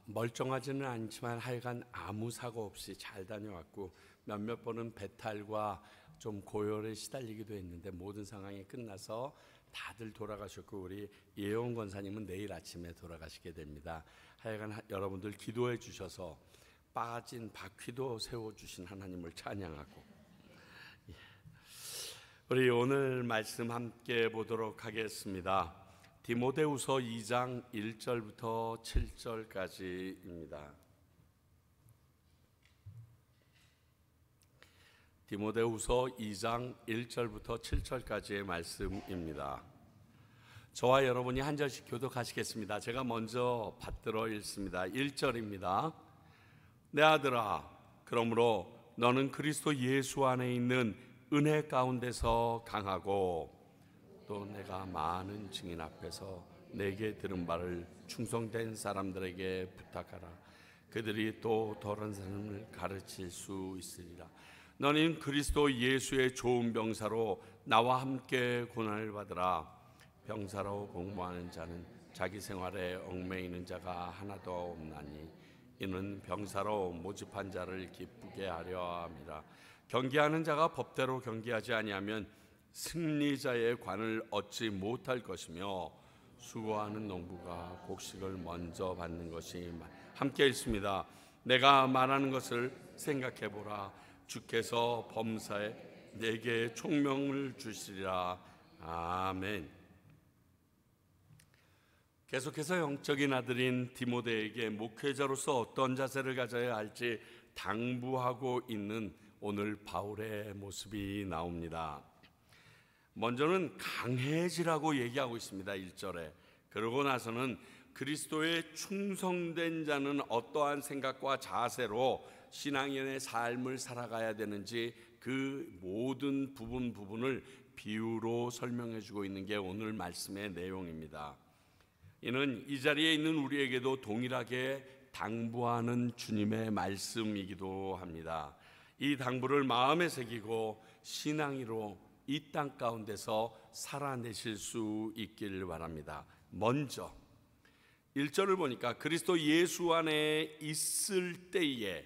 멀쩡하지는 않지만 하여간 아무 사고 없이 잘 다녀왔고 몇몇 번은 배탈과 좀 고열에 시달리기도 했는데 모든 상황이 끝나서 다들 돌아가셨고 우리 예원 권사님은 내일 아침에 돌아가시게 됩니다. 하여간 여러분들 기도해 주셔서 빠진 바퀴도 세워주신 하나님을 찬양하고, 우리 오늘 말씀 함께 보도록 하겠습니다. 디모데후서 2장 1절부터 7절까지입니다. 디모데후서 2장 1절부터 7절까지의 말씀입니다. 저와 여러분이 한 절씩 교독하시겠습니다. 제가 먼저 받들어 읽습니다. 1절입니다. 내 아들아, 그러므로 너는 그리스도 예수 안에 있는 은혜 가운데서 강하고 또 내가 많은 증인 앞에서 내게 들은 바를 충성된 사람들에게 부탁하라. 그들이 또 다른 사람을 가르칠 수 있으리라. 너는 그리스도 예수의 좋은 병사로 나와 함께 고난을 받으라. 병사로 복무하는 자는 자기 생활에 얽매이는 자가 하나도 없나니 이는 병사로 모집한 자를 기쁘게 하려 함이라. 경계하는 자가 법대로 경계하지 아니하면 승리자의 관을 얻지 못할 것이며 수고하는 농부가 곡식을 먼저 받는 것이 함께 있습니다. 내가 말하는 것을 생각해 보라. 주께서 범사에 내게 총명을 주시리라. 아멘. 계속해서 영적인 아들인 디모데에게 목회자로서 어떤 자세를 가져야 할지 당부하고 있는 오늘 바울의 모습이 나옵니다. 먼저는 강해지라고 얘기하고 있습니다. 1절에. 그러고 나서는 그리스도의 충성된 자는 어떠한 생각과 자세로 신앙인의 삶을 살아가야 되는지 그 모든 부분을 비유로 설명해 주고 있는 게 오늘 말씀의 내용입니다. 이는 이 자리에 있는 우리에게도 동일하게 당부하는 주님의 말씀이기도 합니다. 이 당부를 마음에 새기고 신앙으로 이 땅 가운데서 살아내실 수 있기를 바랍니다. 먼저 1절을 보니까 그리스도 예수 안에 있을 때에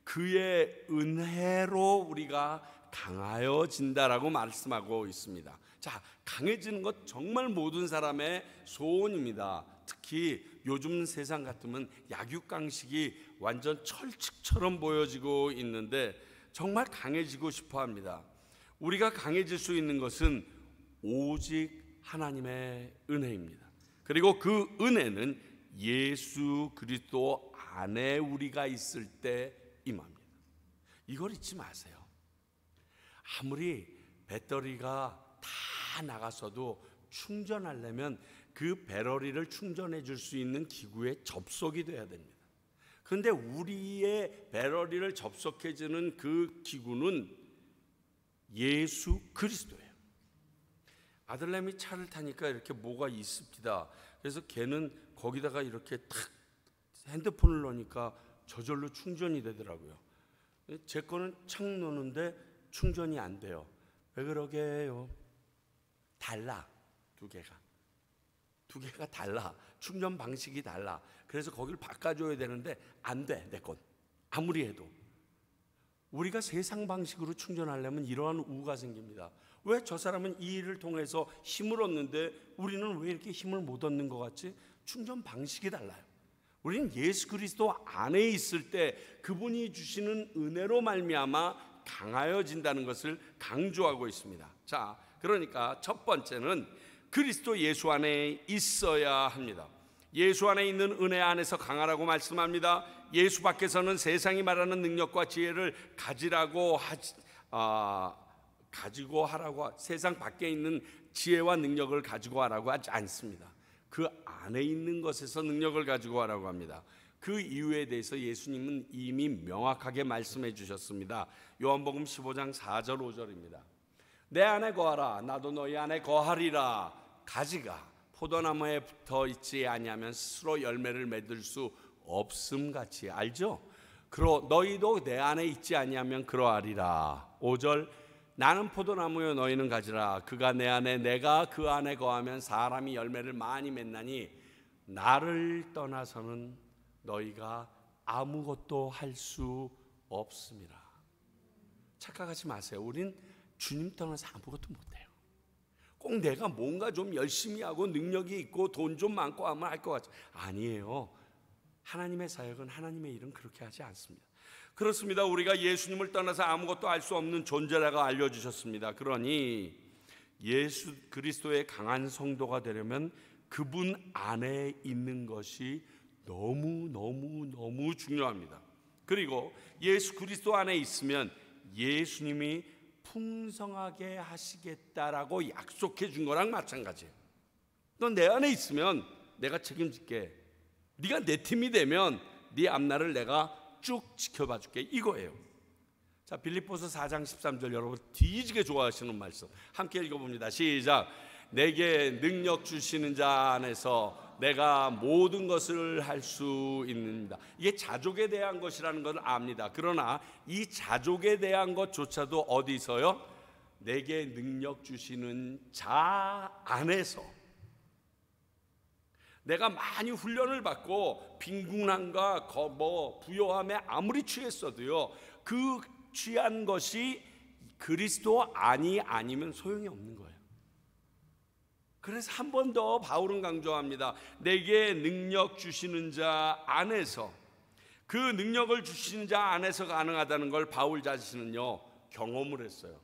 그의 은혜로 우리가 강하여진다라고 말씀하고 있습니다. 자, 강해지는 것 정말 모든 사람의 소원입니다. 특히 요즘 세상 같으면 약육강식이 완전 철칙처럼 보여지고 있는데 정말 강해지고 싶어 합니다. 우리가 강해질 수 있는 것은 오직 하나님의 은혜입니다. 그리고 그 은혜는 예수 그리스도 안에 우리가 있을 때 임합니다. 이걸 잊지 마세요. 아무리 배터리가 다 나갔어도 충전하려면 그 배터리를 충전해 줄 수 있는 기구에 접속이 돼야 됩니다. 그런데 우리의 배터리를 접속해 주는 그 기구는 예수 그리스도예요. 아들내미 차를 타니까 이렇게 뭐가 있습니다. 그래서 걔는 거기다가 이렇게 탁 핸드폰을 넣으니까 저절로 충전이 되더라고요. 제 거는 착 놓는데 충전이 안 돼요. 왜 그러게요? 달라. 두 개가 달라. 충전 방식이 달라. 그래서 거기를 바꿔줘야 되는데 안 돼, 내 건. 아무리 해도. 우리가 세상 방식으로 충전하려면 이러한 우가 생깁니다. 왜 저 사람은 이 일을 통해서 힘을 얻는데 우리는 왜 이렇게 힘을 못 얻는 것 같지? 충전 방식이 달라요. 우리는 예수 그리스도 안에 있을 때 그분이 주시는 은혜로 말미암아 강하여진다는 것을 강조하고 있습니다. 자, 그러니까 첫 번째는 그리스도 예수 안에 있어야 합니다. 예수 안에 있는 은혜 안에서 강하라고 말씀합니다. 예수 밖에서는 세상이 말하는 능력과 지혜를 가지고 하라고, 세상 밖에 있는 지혜와 능력을 가지고 하라고 하지 않습니다. 그 안에 있는 것에서 능력을 가지고 하라고 합니다. 그 이유에 대해서 예수님은 이미 명확하게 말씀해 주셨습니다. 요한복음 15장 4절 5절입니다. 내 안에 거하라, 나도 너희 안에 거하리라. 가지가 포도나무에 붙어 있지 아니하면 스스로 열매를 맺을 수 없음 같이. 알죠? 너희도 내 안에 있지 아니하면 그러하리라. 5절 나는 포도나무요 너희는 가지라. 그가 내 안에 내가 그 안에 거하면 사람이 열매를 많이 맺나니 나를 떠나서는 너희가 아무것도 할 수 없습니다. 착각하지 마세요. 우린 주님 떠나서 아무것도 못해요. 꼭 내가 뭔가 좀 열심히 하고 능력이 있고 돈 좀 많고 하면 할 것 같죠. 아니에요. 하나님의 사역은, 하나님의 일은 그렇게 하지 않습니다. 그렇습니다. 우리가 예수님을 떠나서 아무것도 알 수 없는 존재라고 알려주셨습니다. 그러니 예수 그리스도의 강한 성도가 되려면 그분 안에 있는 것이 너무 중요합니다. 그리고 예수 그리스도 안에 있으면 예수님이 풍성하게 하시겠다라고 약속해 준 거랑 마찬가지예요. 너 내 안에 있으면 내가 책임질게. 네가 내 팀이 되면 네 앞날을 내가 쭉 지켜봐 줄게, 이거예요. 자, 빌립보서 4장 13절 여러분 뒤지게 좋아하시는 말씀 함께 읽어봅니다. 시작. 내게 능력 주시는 자 안에서 내가 모든 것을 할 수 있습니다. 이게 자족에 대한 것이라는 걸 압니다. 그러나 이 자족에 대한 것조차도 어디서요? 내게 능력 주시는 자 안에서. 내가 많이 훈련을 받고 빈궁함과 부요함에 아무리 취했어도요, 그 취한 것이 그리스도 아니면 소용이 없는 거예요. 그래서 한 번 더 바울은 강조합니다. 내게 능력 주시는 자 안에서. 그 능력을 주시는 자 안에서 가능하다는 걸 바울 자신은요 경험을 했어요.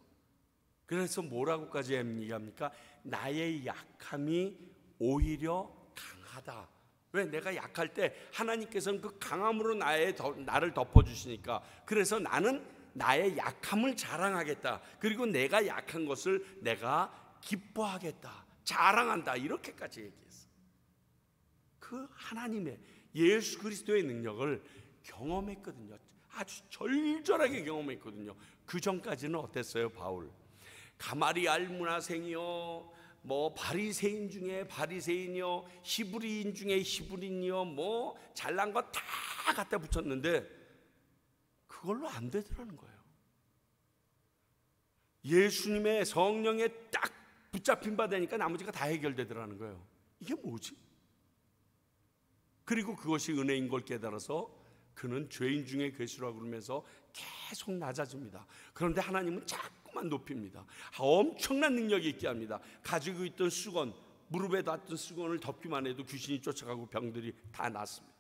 그래서 뭐라고까지 얘기합니까? 나의 약함이 오히려 강하다. 왜? 내가 약할 때 하나님께서는 그 강함으로 나를 덮어주시니까. 그래서 나는 나의 약함을 자랑하겠다. 그리고 내가 약한 것을 내가 기뻐하겠다, 자랑한다, 이렇게까지 얘기했어. 그 하나님의 예수 그리스도의 능력을 경험했거든요. 아주 절절하게 경험했거든요. 그 전까지는 어땠어요? 바울 가마리알 문화생이요, 바리새인 중에 바리새인이요, 히브리인 중에 히브리인이요, 잘난 거 다 갖다 붙였는데 그걸로 안 되더라는 거예요. 예수님의 성령에 딱 붙잡힌 바 되니까 나머지가 다 해결되더라는 거예요. 이게 뭐지? 그리고 그것이 은혜인 걸 깨달아서 그는 죄인 중에 괴수라고 그러면서 계속 낮아집니다. 그런데 하나님은 자꾸만 높입니다. 엄청난 능력이 있게 합니다. 가지고 있던 수건, 무릎에 닿던 수건을 덮기만 해도 귀신이 쫓아가고 병들이 다 낫습니다.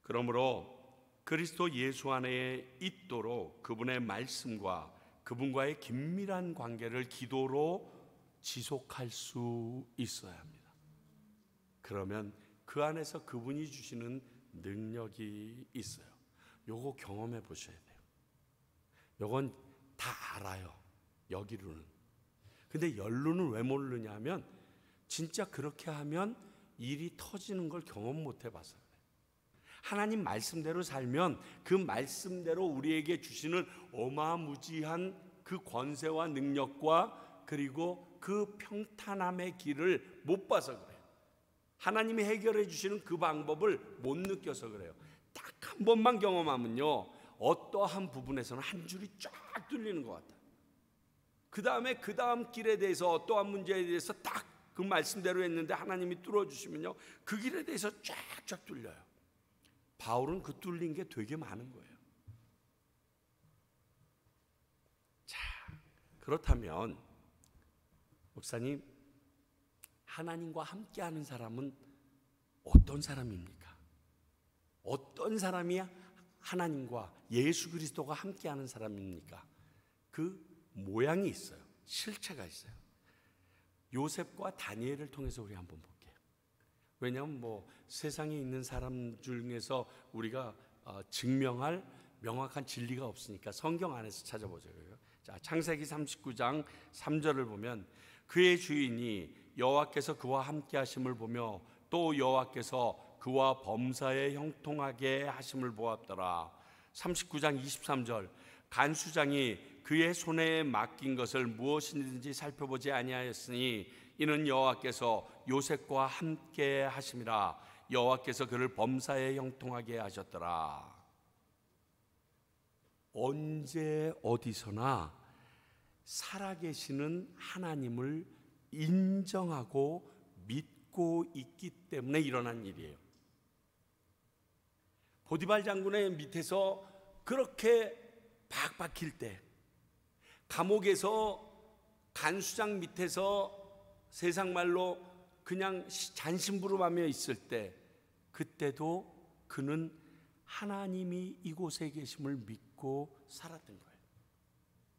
그러므로 그리스도 예수 안에 있도록 그분의 말씀과 그분과의 긴밀한 관계를 기도로 지속할 수 있어야 합니다. 그러면 그 안에서 그분이 주시는 능력이 있어요. 요거 경험해 보셔야 돼요. 요건 다 알아요, 여기로는. 근데 열로는 왜 모르느냐 하면 진짜 그렇게 하면 일이 터지는 걸 경험 못 해봐서요. 하나님 말씀대로 살면 그 말씀대로 우리에게 주시는 어마무지한 그 권세와 능력과 그리고 그 평탄함의 길을 못 봐서 그래요. 하나님이 해결해 주시는 그 방법을 못 느껴서 그래요. 딱 한 번만 경험하면요, 어떠한 부분에서는 한 줄이 쫙 뚫리는 것 같아요. 그 다음에 그 다음 길에 대해서 어떠한 문제에 대해서 딱 그 말씀대로 했는데 하나님이 뚫어주시면요, 그 길에 대해서 쫙쫙 뚫려요. 바울은 그 뚫린 게 되게 많은 거예요. 자, 그렇다면 목사님, 하나님과 함께하는 사람은 어떤 사람입니까? 어떤 사람이 하나님과 예수 그리스도가 함께하는 사람입니까? 그 모양이 있어요. 실체가 있어요. 요셉과 다니엘을 통해서 우리 한번 볼게요. 왜냐하면 세상에 있는 사람 중에서 우리가 증명할 명확한 진리가 없으니까 성경 안에서 찾아보죠. 자, 창세기 39장 3절을 보면 그의 주인이 여호와께서 그와 함께 하심을 보며 또 여호와께서 그와 범사에 형통하게 하심을 보았더라. 39장 23절 간수장이 그의 손에 맡긴 것을 무엇이든지 살펴보지 아니하였으니 이는 여호와께서 요셉과 함께 하심이라. 여호와께서 그를 범사에 형통하게 하셨더라. 언제 어디서나 살아계시는 하나님을 인정하고 믿고 있기 때문에 일어난 일이에요. 보디발 장군의 밑에서 그렇게 박박힐 때, 감옥에서 간수장 밑에서 세상 말로 그냥 잔심부름하며 있을 때, 그때도 그는 하나님이 이곳에 계심을 믿고 살았던 거예요.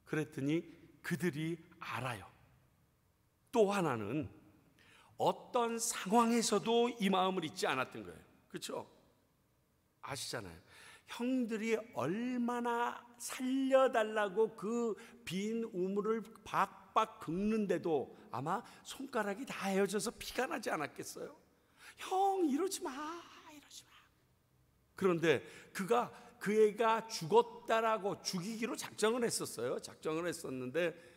그랬더니 그들이 알아요. 또 하나는 어떤 상황에서도 이 마음을 잊지 않았던 거예요. 그렇죠? 아시잖아요. 형들이 얼마나 살려달라고 그 빈 우물을 박박 긁는데도 아마 손가락이 다 헤어져서 피가 나지 않았겠어요? 형, 이러지 마, 이러지 마. 그런데 그 애가 죽었다라고 죽이기로 작정을 했었어요. 작정을 했었는데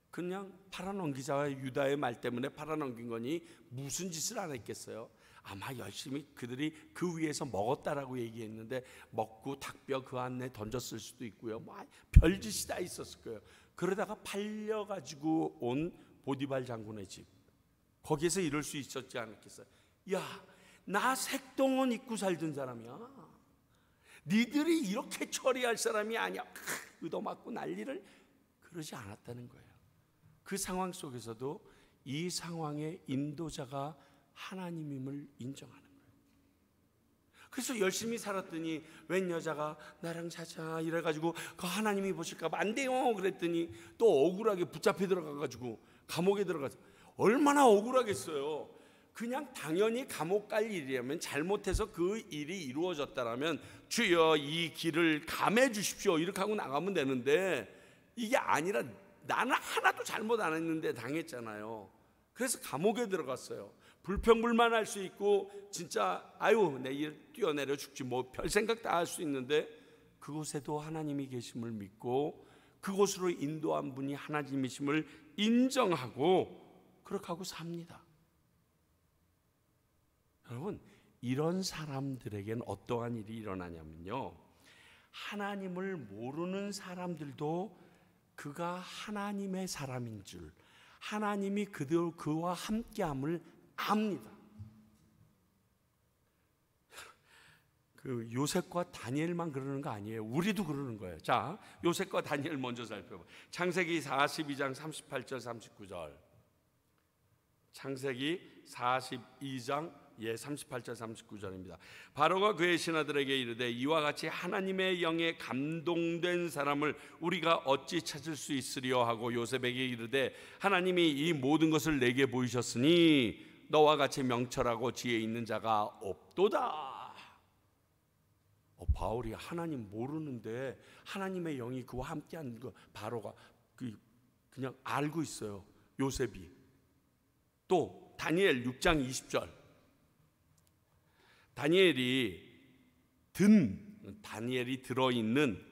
그냥 팔아넘기자와 유다의 말 때문에 팔아넘긴 거니 무슨 짓을 안 했겠어요? 아마 열심히 그들이 그 위에서 먹었다라고 얘기했는데 먹고 닭뼈 그 안에 던졌을 수도 있고요. 뭐 별짓이 다 있었을 거예요. 그러다가 팔려가지고 온 보디발 장군의 집, 거기에서 이럴 수 있었지 않겠어요? 야, 나 색동원 입고 살던 사람이야. 니들이 이렇게 처리할 사람이 아니야. 얻어맞고 난리를. 그러지 않았다는 거예요. 그 상황 속에서도 이 상황의 인도자가 하나님임을 인정하는 거예요. 그래서 열심히 살았더니 웬 여자가 나랑 자자 이래가지고 그 하나님이 보실까 봐 안 돼요 그랬더니 또 억울하게 붙잡혀 들어가가지고 감옥에 들어가서 얼마나 억울하겠어요. 그냥 당연히 감옥 갈 일이라면, 잘못해서 그 일이 이루어졌다라면 주여 이 길을 감해 주십시오 이렇게 하고 나가면 되는데, 이게 아니라 나는 하나도 잘못 안 했는데 당했잖아요. 그래서 감옥에 들어갔어요. 불평불만할 수 있고 진짜 아유 내일 뛰어내려 죽지 뭐 별 생각 다 할 수 있는데, 그곳에도 하나님이 계심을 믿고 그곳으로 인도한 분이 하나님이심을 인정하고 그렇게 하고 삽니다. 여러분, 이런 사람들에겐 어떠한 일이 일어나냐면요, 하나님을 모르는 사람들도 그가 하나님의 사람인 줄, 하나님이 그와 함께함을 압니다. 그 요셉과 다니엘만 그러는 거 아니에요. 우리도 그러는 거예요. 자, 요셉과 다니엘 먼저 살펴봐. 창세기 42장 38절 39절. 창세기 42장 38절 39절입니다. 바로가 그의 신하들에게 이르되 이와 같이 하나님의 영에 감동된 사람을 우리가 어찌 찾을 수 있으리요 하고 요셉에게 이르되 하나님이 이 모든 것을 내게 보이셨으니 너와 같이 명철하고 지혜 있는 자가 없도다. 바울이 하나님 모르는데 하나님의 영이 그와 함께한 거 바로가 그냥 알고 있어요. 요셉이. 또 다니엘 6장 20절. 다니엘이 들어있는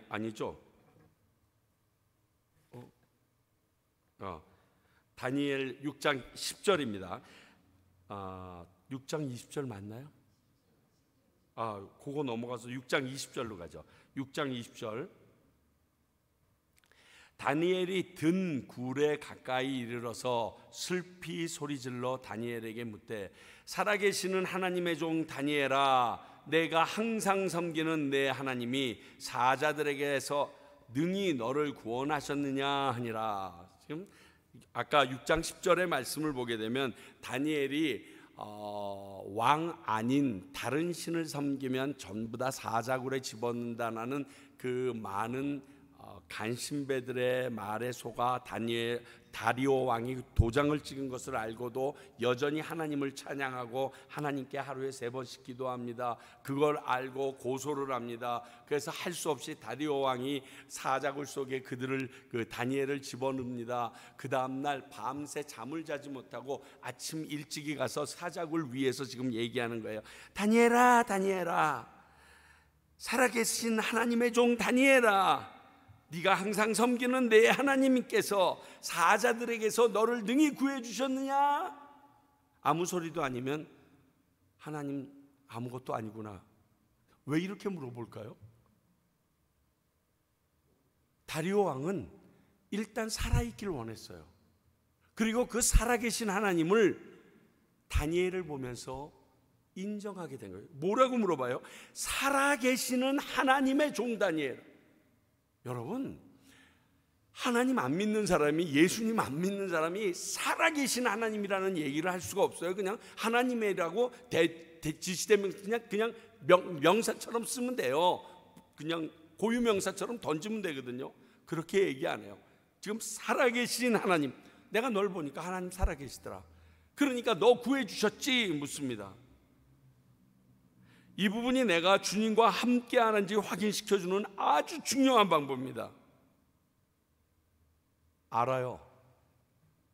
아니죠. 다니엘 6장 10절입니다. 6장 20절 맞나요? 그거 넘어가서 6장 20절로 가죠. 6장 20절. 다니엘이 든 굴에 가까이 이르러서 슬피 소리질러 다니엘에게 묻되 살아계시는 하나님의 종 다니엘아, 내가 항상 섬기는 내 하나님이 사자들에게서 능히 너를 구원하셨느냐 하니라. 지금 아까 6장 10절의 말씀을 보게 되면 다니엘이 왕 아닌 다른 신을 섬기면 전부 다 사자굴에 집어넣는다는 그 많은 간신배들의 말에 속아 다리오 왕이 도장을 찍은 것을 알고도 여전히 하나님을 찬양하고 하나님께 하루에 3번씩 기도합니다. 그걸 알고 고소를 합니다. 그래서 할 수 없이 다리오 왕이 사자굴 속에 그 다니엘을 집어넣습니다. 그 다음날 밤새 잠을 자지 못하고 아침 일찍이 가서 사자굴 위에서 지금 얘기하는 거예요. 다니엘아, 다니엘아, 살아계신 하나님의 종 다니엘아, 네가 항상 섬기는 내 하나님께서 사자들에게서 너를 능히 구해주셨느냐? 아무 소리도 아니면 하나님 아무것도 아니구나. 왜 이렇게 물어볼까요? 다리오 왕은 일단 살아있기를 원했어요. 그리고 그 살아계신 하나님을 다니엘을 보면서 인정하게 된 거예요. 뭐라고 물어봐요? 살아계시는 하나님의 종 다니엘. 여러분, 하나님 안 믿는 사람이, 예수님 안 믿는 사람이 살아계신 하나님이라는 얘기를 할 수가 없어요. 그냥 하나님이라고 지시되면 그냥 명사처럼 쓰면 돼요. 그냥 고유명사처럼 던지면 되거든요. 그렇게 얘기 안 해요. 지금 살아계신 하나님, 내가 널 보니까 하나님 살아계시더라, 그러니까 너 구해주셨지 묻습니다. 이 부분이 내가 주님과 함께 하는지 확인시켜주는 아주 중요한 방법입니다. 알아요.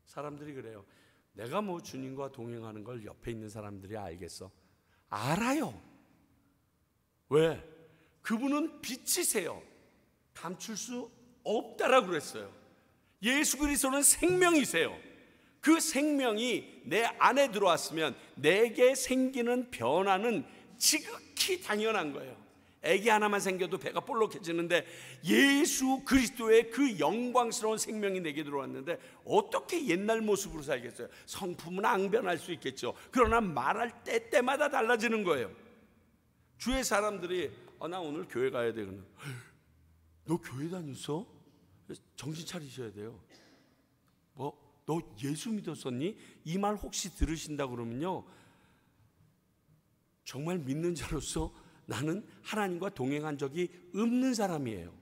사람들이 그래요. 내가 뭐 주님과 동행하는 걸 옆에 있는 사람들이 알겠어? 알아요. 왜? 그분은 빛이세요. 감출 수 없다라고 그랬어요. 예수 그리스도는 생명이세요. 그 생명이 내 안에 들어왔으면 내게 생기는 변화는 지극히 당연한 거예요. 아기 하나만 생겨도 배가 볼록해지는데 예수 그리스도의 그 영광스러운 생명이 내게 들어왔는데 어떻게 옛날 모습으로 살겠어요? 성품은 앙변할 수 있겠죠. 그러나 말할 때마다 달라지는 거예요. 주의 사람들이 나 오늘 교회 가야 돼. 그러면 너 교회 다녔어? 정신 차리셔야 돼요. 너 예수 믿었었니? 이 말 혹시 들으신다 그러면요, 정말 믿는 자로서 나는 하나님과 동행한 적이 없는 사람이에요.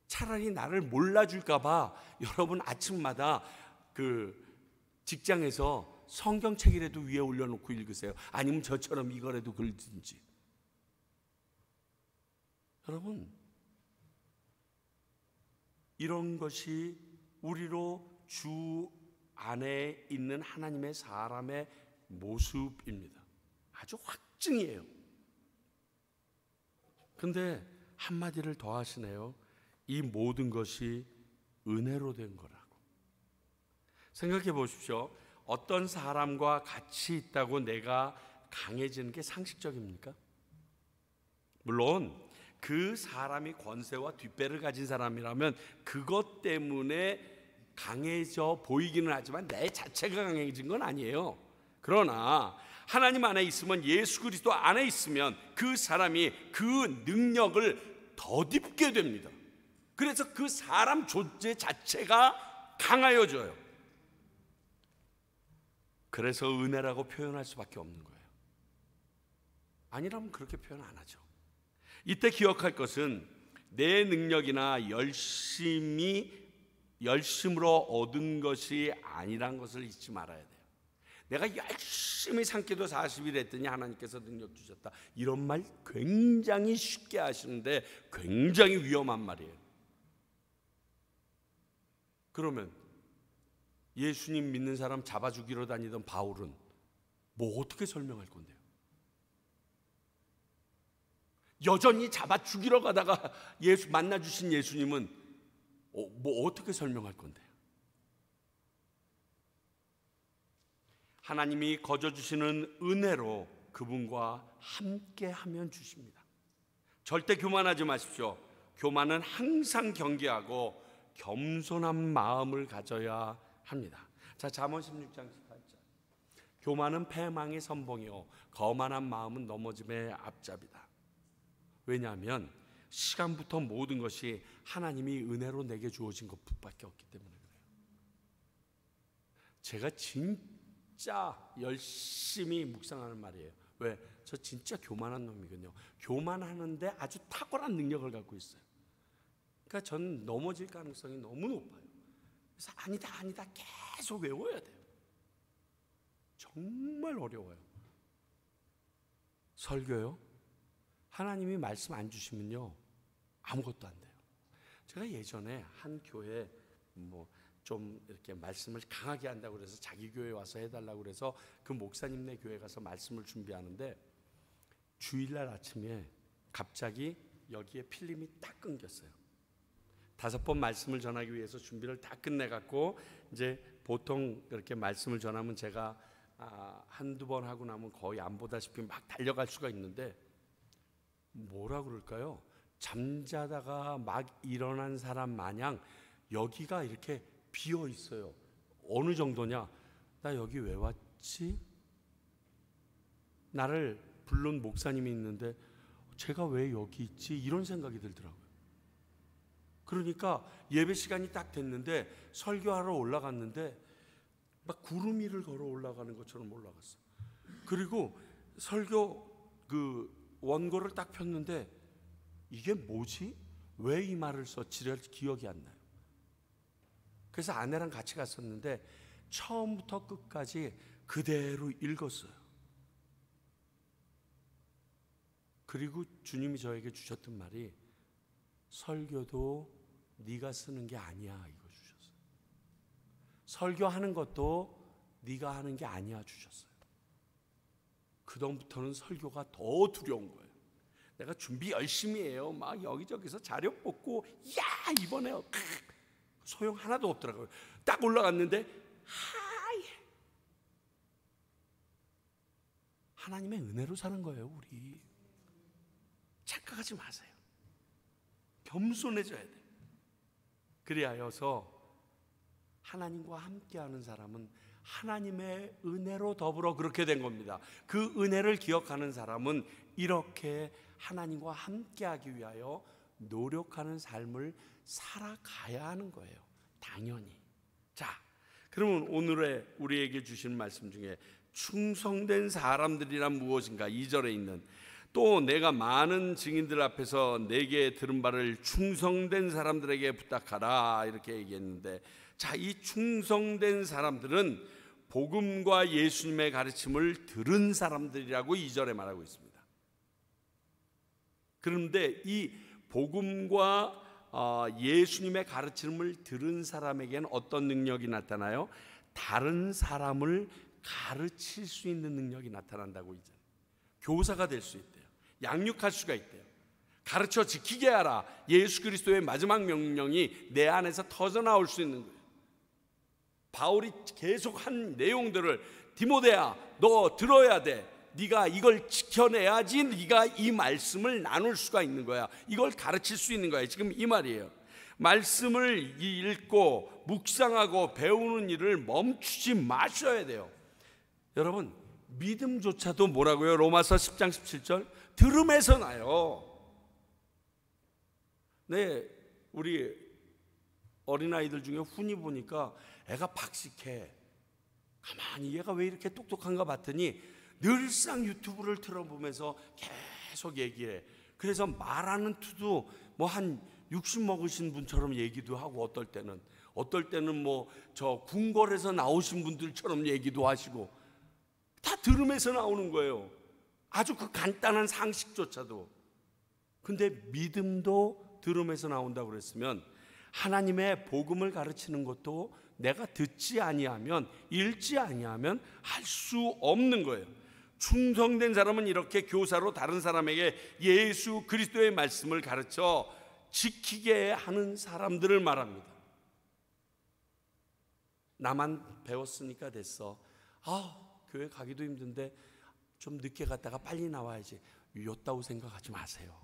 차라리 나를 몰라줄까 봐 여러분 아침마다 그 직장에서 성경책이라도 위에 올려놓고 읽으세요. 아니면 저처럼 이거라도 긁든지. 여러분, 이런 것이 우리로 주 안에 있는 하나님의 사람의 모습입니다. 아주 확증이에요. 그런데 한마디를 더 하시네요. 이 모든 것이 은혜로 된 거라고. 생각해 보십시오. 어떤 사람과 같이 있다고 내가 강해지는 게 상식적입니까? 물론 그 사람이 권세와 뒷배를 가진 사람이라면 그것 때문에 강해져 보이기는 하지만 내 자체가 강해진 건 아니에요. 그러나 하나님 안에 있으면, 예수 그리스도 안에 있으면 그 사람이 그 능력을 덧입게 됩니다. 그래서 그 사람 존재 자체가 강하여져요. 그래서 은혜라고 표현할 수밖에 없는 거예요. 아니라면 그렇게 표현 안 하죠. 이때 기억할 것은 내 능력이나 열심으로 얻은 것이 아니란 것을 잊지 말아야 돼요. 내가 열심히 산기도 40일 했더니 하나님께서 능력 주셨다, 이런 말 굉장히 쉽게 하시는데 굉장히 위험한 말이에요. 그러면 예수님 믿는 사람 잡아 죽이러 다니던 바울은 뭐 어떻게 설명할 건데요? 여전히 잡아 죽이러 가다가 만나 주신 예수님은 뭐 어떻게 설명할 건데요? 하나님이 거저 주시는 은혜로 그분과 함께 하면 주십니다. 절대 교만하지 마십시오. 교만은 항상 경계하고 겸손한 마음을 가져야 합니다. 자, 잠언 16장 18절. 교만은 패망의 선봉이요 거만한 마음은 넘어짐의 앞잡이다. 왜냐하면 시간부터 모든 것이 하나님이 은혜로 내게 주어진 것밖에 없기 때문에 그래요. 제가 진짜 열심히 묵상하는 말이에요. 왜? 저 진짜 교만한 놈이거든요. 교만하는데 아주 탁월한 능력을 갖고 있어요. 그러니까 저는 넘어질 가능성이 너무 높아요. 그래서 아니다 계속 외워야 돼요. 정말 어려워요. 설교요? 하나님이 말씀 안 주시면요 아무것도 안 돼요. 제가 예전에 한 교회 좀 이렇게 말씀을 강하게 한다고 그래서 자기 교회 와서 해달라고 그래서 그 목사님네 교회 가서 말씀을 준비하는데 주일날 아침에 갑자기 여기에 필름이 딱 끊겼어요. 5번 말씀을 전하기 위해서 준비를 다 끝내갖고 이제 보통 그렇게 말씀을 전하면 제가 한두 번 하고 나면 거의 안 보다시피 막 달려갈 수가 있는데 뭐라 그럴까요? 잠자다가 막 일어난 사람 마냥 여기가 이렇게 비어 있어요. 어느 정도냐? 나 여기 왜 왔지? 나를 부른 목사님이 있는데 제가 왜 여기 있지? 이런 생각이 들더라고요. 그러니까 예배 시간이 딱 됐는데 설교하러 올라갔는데 막 구름 위를 걸어 올라가는 것처럼 올라갔어. 그리고 설교 그 원고를 딱 폈는데 이게 뭐지? 왜 이 말을 썼지를 기억이 안 나요. 그래서 아내랑 같이 갔었는데 처음부터 끝까지 그대로 읽었어요. 그리고 주님이 저에게 주셨던 말이 설교도 네가 쓰는 게 아니야 이거 주셨어요. 설교하는 것도 네가 하는 게 아니야 주셨어요. 그다음부터는 설교가 더 두려운 거예요. 내가 준비 열심히 해요. 막 여기저기서 자료 뽑고 야 이번에 소용 하나도 없더라고요. 딱 올라갔는데 하나님의 은혜로 사는 거예요. 우리 착각하지 마세요. 겸손해져야 돼요. 그리하여서 하나님과 함께하는 사람은 하나님의 은혜로 더불어 그렇게 된 겁니다. 그 은혜를 기억하는 사람은 이렇게 하나님과 함께하기 위하여 노력하는 삶을 살아가야 하는 거예요. 당연히. 자, 그러면 오늘의 우리에게 주신 말씀 중에 충성된 사람들이란 무엇인가? 2절에 있는 또 내가 많은 증인들 앞에서 내게 들은 바를 충성된 사람들에게 부탁하라 이렇게 얘기했는데, 자, 이 충성된 사람들은 복음과 예수님의 가르침을 들은 사람들이라고 2절에 말하고 있습니다. 그런데 이 복음과 예수님의 가르침을 들은 사람에게는 어떤 능력이 나타나요? 다른 사람을 가르칠 수 있는 능력이 나타난다고. 이제 교사가 될 수 있대요. 양육할 수가 있대요. 가르쳐 지키게 하라. 예수 그리스도의 마지막 명령이 내 안에서 터져나올 수 있는 거예요. 바울이 계속 한 내용들을 디모데야 너 들어야 돼. 네가 이걸 지켜내야지 네가 이 말씀을 나눌 수가 있는 거야. 이걸 가르칠 수 있는 거야. 지금 이 말이에요. 말씀을 읽고 묵상하고 배우는 일을 멈추지 마셔야 돼요. 여러분, 믿음조차도 뭐라고요? 로마서 10장 17절 들음에서 나요. 네, 우리 어린아이들 중에 훈이 보니까 애가 박식해. 가만히 얘가 왜 이렇게 똑똑한가 봤더니 늘상 유튜브를 틀어보면서 계속 얘기해. 그래서 말하는 투도 뭐 한 60 먹으신 분처럼 얘기도 하고, 어떨 때는 뭐 저 궁궐에서 나오신 분들처럼 얘기도 하시고, 다 들음에서 나오는 거예요. 아주 그 간단한 상식조차도. 근데 믿음도 들음에서 나온다고 그랬으면 하나님의 복음을 가르치는 것도 내가 듣지 아니하면, 읽지 아니하면 할 수 없는 거예요. 충성된 사람은 이렇게 교사로 다른 사람에게 예수 그리스도의 말씀을 가르쳐 지키게 하는 사람들을 말합니다. 나만 배웠으니까 됐어. 교회 가기도 힘든데 좀 늦게 갔다가 빨리 나와야지. 요따고 생각하지 마세요.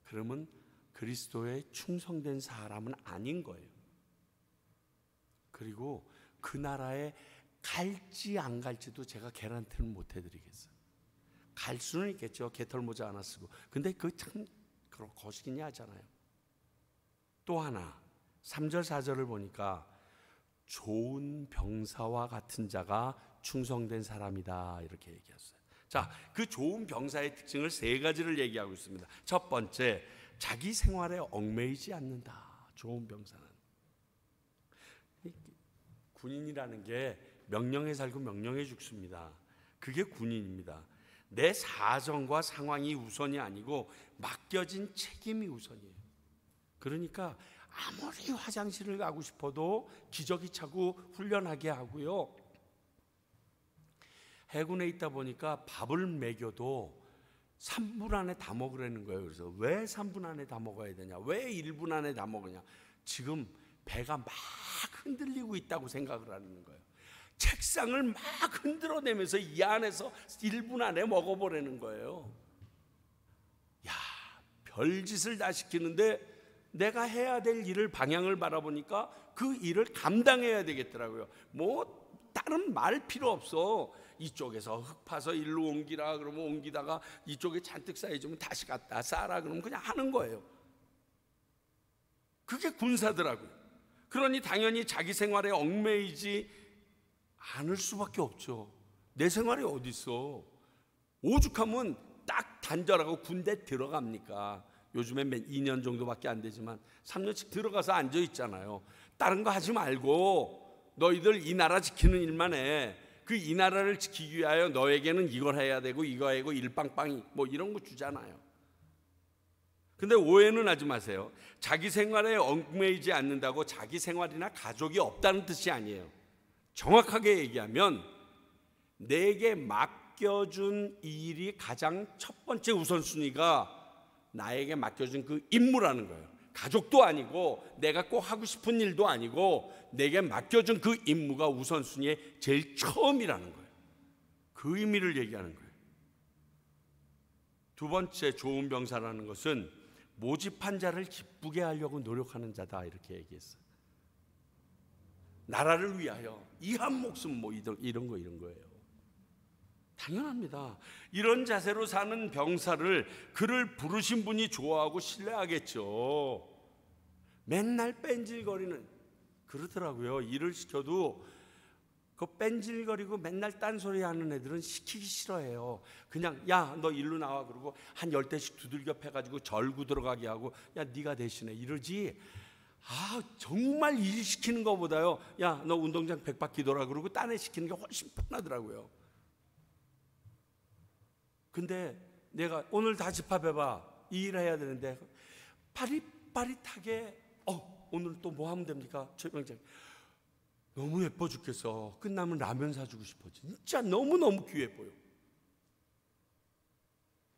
그러면 그리스도의 충성된 사람은 아닌 거예요. 그리고 그 나라에 갈지 안 갈지도 제가 개런티는 못 해드리겠어요. 갈 수는 있겠죠. 개털모자 하나 쓰고. 근데 그 참 거시기냐 하잖아요. 또 하나 3절 4절을 보니까 좋은 병사와 같은 자가 충성된 사람이다 이렇게 얘기했어요. 자, 그 좋은 병사의 특징을 3가지를 얘기하고 있습니다. 첫 번째, 자기 생활에 얽매이지 않는다. 좋은 병사는 군인이라는 게 명령에 살고 명령에 죽습니다. 그게 군인입니다. 내 사정과 상황이 우선이 아니고 맡겨진 책임이 우선이에요. 그러니까 아무리 화장실을 가고 싶어도 기저귀 차고 훈련하게 하고요. 해군에 있다 보니까 밥을 먹여도 3분 안에 다 먹으라는 거예요. 그래서 왜 3분 안에 다 먹어야 되냐? 왜 1분 안에 다 먹으냐? 지금 배가 막 흔들리고 있다고 생각을 하는 거예요. 책상을 막 흔들어내면서 이 안에서 1분 안에 먹어보라는 거예요. 야, 별짓을 다 시키는데 내가 해야 될 일을 방향을 바라보니까 그 일을 감당해야 되겠더라고요. 뭐 다른 말 필요 없어. 이쪽에서 흙 파서 일로 옮기라 그러면 옮기다가 이쪽에 잔뜩 쌓여지면 다시 갖다 싸라 그러면 그냥 하는 거예요. 그게 군사더라고요. 그러니 당연히 자기 생활에 얽매이지 않을 수밖에 없죠. 내 생활이 어디 있어? 오죽하면 딱 단절하고 군대 들어갑니까? 요즘에 2년 정도밖에 안 되지만 3년씩 들어가서 앉아 있잖아요. 다른 거 하지 말고 너희들 이 나라 지키는 일만 해. 그 이 나라를 지키기 위하여 너에게는 이걸 해야 되고 이거 하고 일빵빵이 뭐 이런 거 주잖아요. 근데 오해는 하지 마세요. 자기 생활에 얽매이지 않는다고 자기 생활이나 가족이 없다는 뜻이 아니에요. 정확하게 얘기하면 내게 맡겨준 일이 가장 첫 번째 우선순위가 나에게 맡겨준 그 임무라는 거예요. 가족도 아니고 내가 꼭 하고 싶은 일도 아니고 내게 맡겨준 그 임무가 우선순위의 제일 처음이라는 거예요. 그 의미를 얘기하는 거예요. 두 번째 좋은 병사라는 것은 모집한 자를 기쁘게 하려고 노력하는 자다 이렇게 얘기했어요. 나라를 위하여 이 한 목숨 뭐 이런 거예요. 당연합니다. 이런 자세로 사는 병사를 그를 부르신 분이 좋아하고 신뢰하겠죠. 맨날 뺀질거리는 그러더라고요. 일을 시켜도 그 뺀질거리고 맨날 딴소리 하는 애들은 시키기 싫어해요. 그냥 야 너 일로 나와 그러고 한 10대씩 두들겨 패가지고 절구 들어가게 하고 야 네가 대신해 이러지. 정말 일 시키는 것보다요 야 너 운동장 100바퀴 돌아 그러고 딴 애 시키는 게 훨씬 편하더라고요. 근데 내가 오늘 다 집합해봐 이 일 해야 되는데 빠릿빠릿하게 오늘 또 뭐 하면 됩니까? 최병장 너무 예뻐 죽겠어. 끝나면 라면 사주고 싶어. 진짜 너무너무 귀해 보여.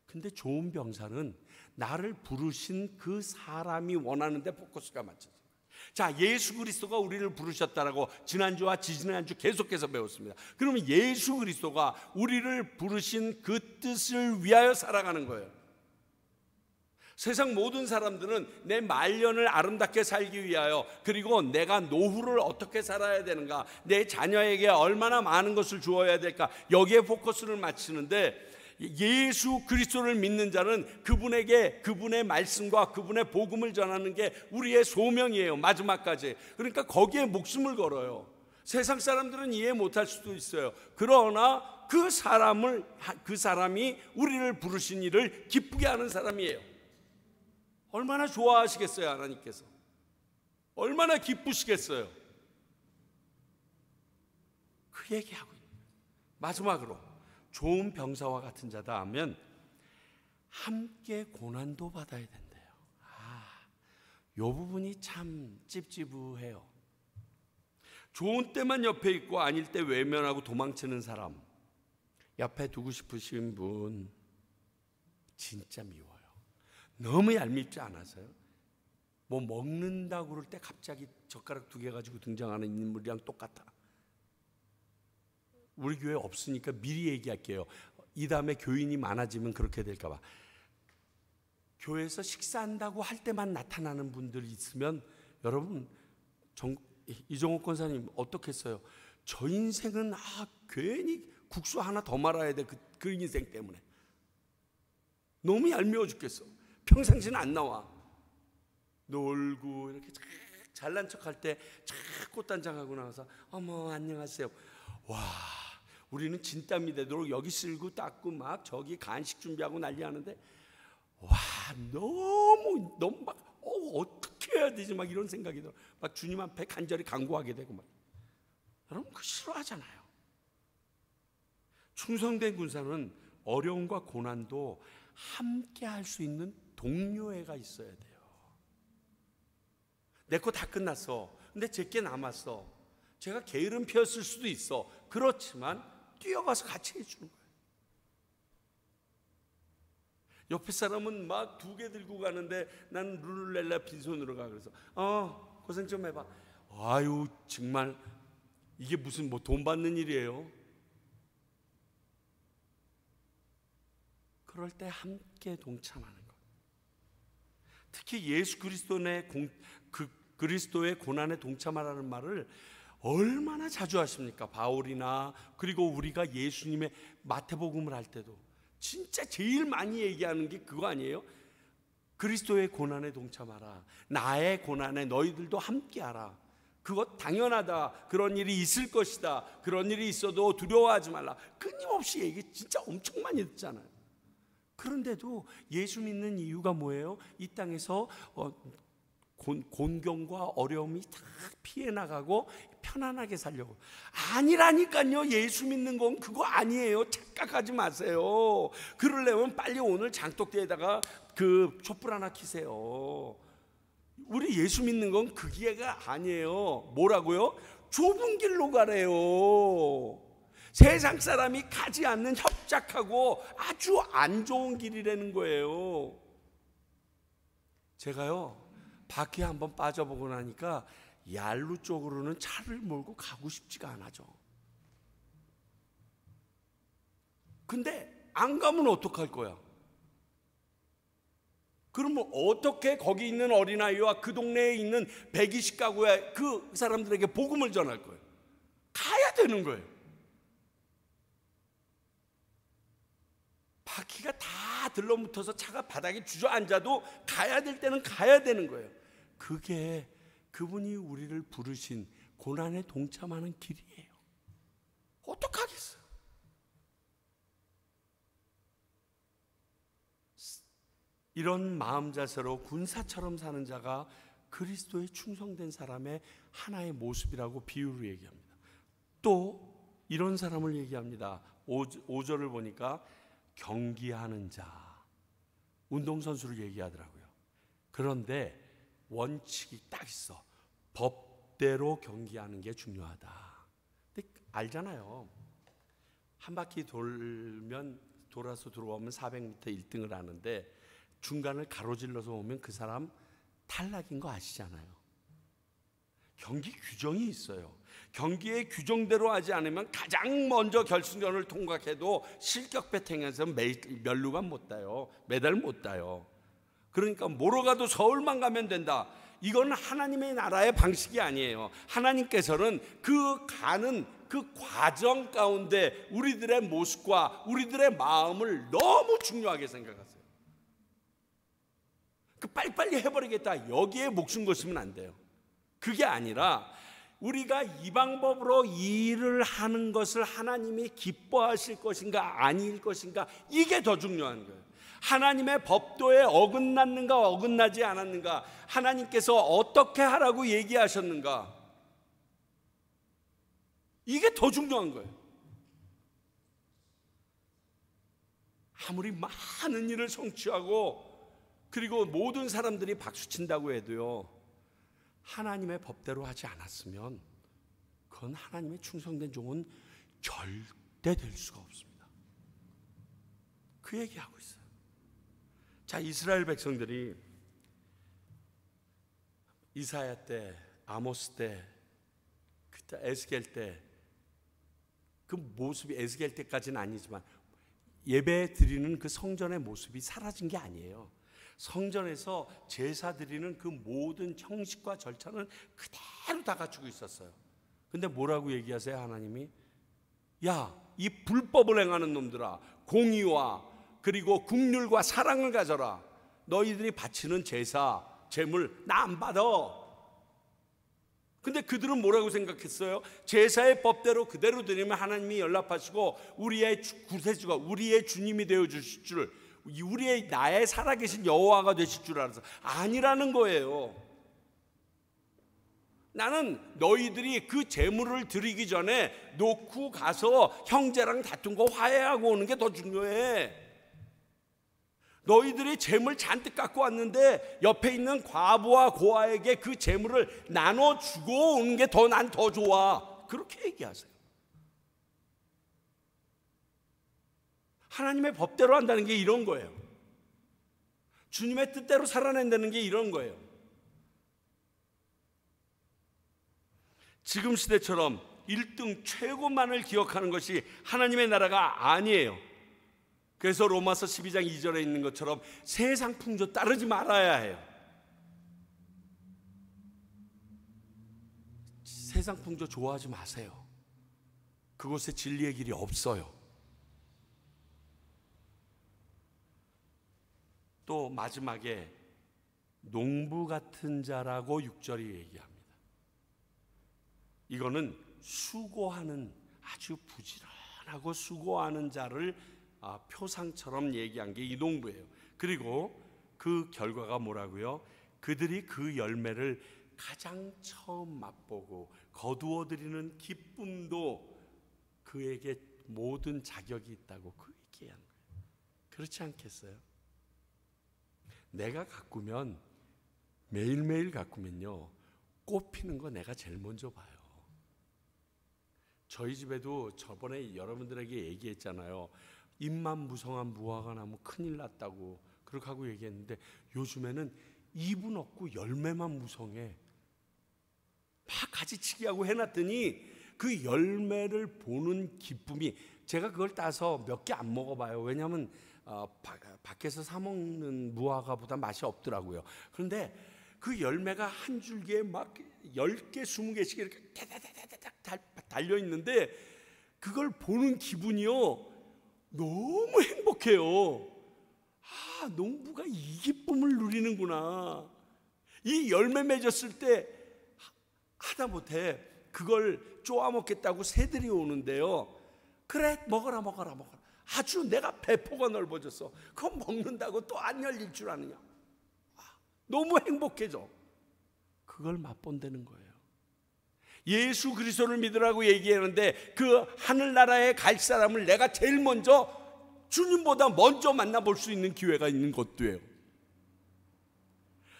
근데 좋은 병사는 나를 부르신 그 사람이 원하는 데 포커스가 맞춰져요. 자, 예수 그리스도가 우리를 부르셨다라고 지난주와 지지난주 계속해서 배웠습니다. 그러면 예수 그리스도가 우리를 부르신 그 뜻을 위하여 살아가는 거예요. 세상 모든 사람들은 내 말년을 아름답게 살기 위하여 그리고 내가 노후를 어떻게 살아야 되는가, 내 자녀에게 얼마나 많은 것을 주어야 될까, 여기에 포커스를 맞추는데 예수 그리스도를 믿는 자는 그분에게 그분의 말씀과 그분의 복음을 전하는 게 우리의 소명이에요. 마지막까지. 그러니까 거기에 목숨을 걸어요. 세상 사람들은 이해 못할 수도 있어요. 그러나 그 사람이 우리를 부르신 일을 기쁘게 하는 사람이에요. 얼마나 좋아하시겠어요, 하나님께서. 얼마나 기쁘시겠어요. 그 얘기하고 있는 거예요. 마지막으로 좋은 병사와 같은 자다 하면 함께 고난도 받아야 된대요. 이 부분이 참 찝찝해요. 좋은 때만 옆에 있고 아닐 때 외면하고 도망치는 사람 옆에 두고 싶으신 분 진짜 미워요. 너무 얄밉지 않아서요? 뭐 먹는다고 그럴 때 갑자기 젓가락 2개 가지고 등장하는 인물이랑 똑같아. 우리 교회 없으니까 미리 얘기할게요. 이 다음에 교인이 많아지면 그렇게 될까 봐. 교회에서 식사한다고 할 때만 나타나는 분들 있으면 여러분 이종옥 권사님 어떻겠어요? 저 인생은 괜히 국수 하나 더 말아야 돼. 그 인생 때문에 너무 얄미워 죽겠어. 평상시는 안 나와. 놀고 이렇게 잘난 척할 때 꽃단장하고 나와서 어머 안녕하세요. 와, 우리는 진땀이 되도록 여기 쓸고 닦고 막 저기 간식 준비하고 난리 하는데 와 너무 막 어떻게 해야 되지 막 이런 생각이 들어. 막 주님 앞에 간절히 간구하게 되고 막. 여러분 그거 싫어하잖아요. 충성된 군사는 어려움과 고난도 함께 할 수 있는 동료애가 있어야 돼요. 내 거 다 끝났어. 근데 제게 남았어. 제가 게으름 피웠을 수도 있어. 그렇지만 뛰어가서 같이 해주는 거예요. 옆에 사람은 막 2개 들고 가는데 난 룰루렐라 빈손으로 가. 그래서 고생 좀 해봐. 아유 정말 이게 무슨 뭐 돈 받는 일이에요. 그럴 때 함께 동참하는 것. 특히 예수 그리스도의 고난에 동참하라는 말을 얼마나 자주 하십니까? 바울이나 그리고 우리가 예수님의 마태복음을 할 때도 진짜 제일 많이 얘기하는 게 그거 아니에요? 그리스도의 고난에 동참하라. 나의 고난에 너희들도 함께하라. 그거 당연하다. 그런 일이 있을 것이다. 그런 일이 있어도 두려워하지 말라. 끊임없이 얘기 진짜 엄청 많이 듣잖아요. 그런데도 예수 믿는 이유가 뭐예요? 이 땅에서 곤경과 어려움이 다 피해 나가고 편안하게 살려고. 아니라니까요. 예수 믿는 건 그거 아니에요. 착각하지 마세요. 그러려면 빨리 오늘 장독대에다가 그 촛불 하나 켜세요. 우리 예수 믿는 건 그 기회가 아니에요. 뭐라고요? 좁은 길로 가래요. 세상 사람이 가지 않는 협착하고 아주 안 좋은 길이라는 거예요. 제가요 바퀴에 한번 빠져보고 나니까 얄루 쪽으로는 차를 몰고 가고 싶지가 않아져. 근데 안 가면 어떡할 거야? 그러면 어떻게 거기 있는 어린아이와 그 동네에 있는 120가구의 그 사람들에게 복음을 전할 거예요? 가야 되는 거예요. 바퀴가 다 들러붙어서 차가 바닥에 주저앉아도 가야 될 때는 가야 되는 거예요. 그게 그분이 우리를 부르신 고난에 동참하는 길이에요. 어떡하겠어요? 이런 마음 자세로 군사처럼 사는 자가 그리스도에 충성된 사람의 하나의 모습이라고 비유로 얘기합니다. 또 이런 사람을 얘기합니다. 5절을 보니까 경기하는 자, 운동선수를 얘기하더라고요. 그런데 원칙이 딱 있어. 법대로 경기하는 게 중요하다. 근데 알잖아요. 한 바퀴 돌아서 들어오면 400m 1등을 하는데 중간을 가로질러서 오면 그 사람 탈락인 거 아시잖아요. 경기 규정이 있어요. 경기의 규정대로 하지 않으면 가장 먼저 결승전을 통과해도 실격 배팅에서 면류관 못 따요. 메달 못 따요. 그러니까 뭐로 가도 서울만 가면 된다. 이건 하나님의 나라의 방식이 아니에요. 하나님께서는 그 가는 그 과정 가운데 우리들의 모습과 우리들의 마음을 너무 중요하게 생각하세요. 그 빨리빨리 해버리겠다, 여기에 목숨 걸으면 안 돼요. 그게 아니라 우리가 이 방법으로 일을 하는 것을 하나님이 기뻐하실 것인가 아닐 것인가, 이게 더 중요한 거예요. 하나님의 법도에 어긋났는가 어긋나지 않았는가, 하나님께서 어떻게 하라고 얘기하셨는가, 이게 더 중요한 거예요. 아무리 많은 일을 성취하고 그리고 모든 사람들이 박수친다고 해도요, 하나님의 법대로 하지 않았으면 그건 하나님의 충성된 종은 절대 될 수가 없습니다. 그 얘기하고 있어요. 자, 이스라엘 백성들이 이사야 때, 아모스 때, 그때 에스겔 때, 그 모습이 에스겔 때까지는 아니지만 예배 드리는 그 성전의 모습이 사라진 게 아니에요. 성전에서 제사 드리는 그 모든 형식과 절차는 그대로 다 갖추고 있었어요. 근데 뭐라고 얘기하세요? 하나님이, 야, 이 불법을 행하는 놈들아, 공의와 그리고 긍휼과 사랑을 가져라. 너희들이 바치는 제사, 제물 나 안 받아. 근데 그들은 뭐라고 생각했어요? 제사의 법대로 그대로 드리면 하나님이 연락하시고 우리의 구세주가, 우리의 주님이 되어 주실 줄, 우리의 나의 살아계신 여호와가 되실 줄 알아서. 아니라는 거예요. 나는 너희들이 그 제물을 드리기 전에 놓고 가서 형제랑 다툰 거 화해하고 오는 게 더 중요해. 너희들이 제물 잔뜩 갖고 왔는데 옆에 있는 과부와 고아에게 그 제물을 나눠주고 오는 게 난 더 좋아. 그렇게 얘기하세요. 하나님의 법대로 한다는 게 이런 거예요. 주님의 뜻대로 살아낸다는 게 이런 거예요. 지금 시대처럼 1등 최고만을 기억하는 것이 하나님의 나라가 아니에요. 그래서 로마서 12장 2절에 있는 것처럼 세상 풍조 따르지 말아야 해요. 세상 풍조 좋아하지 마세요. 그곳에 진리의 길이 없어요. 또 마지막에 농부 같은 자라고 6절이 얘기합니다. 이거는 수고하는, 아주 부지런하고 수고하는 자를 표상처럼 얘기한 게 이 농부예요. 그리고 그 결과가 뭐라고요? 그들이 그 열매를 가장 처음 맛보고 거두어들이는 기쁨도 그에게 모든 자격이 있다고 그 얘기한 거예요. 그렇지 않겠어요? 내가 가꾸면, 매일매일 가꾸면요, 꽃 피는 거 내가 제일 먼저 봐요. 저희 집에도 저번에 여러분들에게 얘기했잖아요. 잎만 무성한 무화과 나무 큰일 났다고 그렇게 하고 얘기했는데, 요즘에는 잎은 없고 열매만 무성해. 막 가지치기하고 해놨더니 그 열매를 보는 기쁨이, 제가 그걸 따서 몇 개 안 먹어봐요. 왜냐하면 밖에서 사 먹는 무화과보다 맛이 없더라고요. 그런데 그 열매가 한 줄기에 막 10개, 20개씩 이렇게 다다다닥 달려있는데, 그걸 보는 기분이요, 너무 행복해요. 농부가 이 기쁨을 누리는구나. 이 열매 맺었을 때 하다못해 그걸 쪼아 먹겠다고 새들이 오는데요, 그래 먹어라 먹어라 먹어라. 아주 내가 배포가 넓어졌어. 그거 먹는다고 또 안 열릴 줄 아느냐. 너무 행복해져. 그걸 맛본다는 거예요. 예수 그리스도를 믿으라고 얘기하는데 그 하늘나라에 갈 사람을 내가 제일 먼저, 주님보다 먼저 만나볼 수 있는 기회가 있는 것도예요.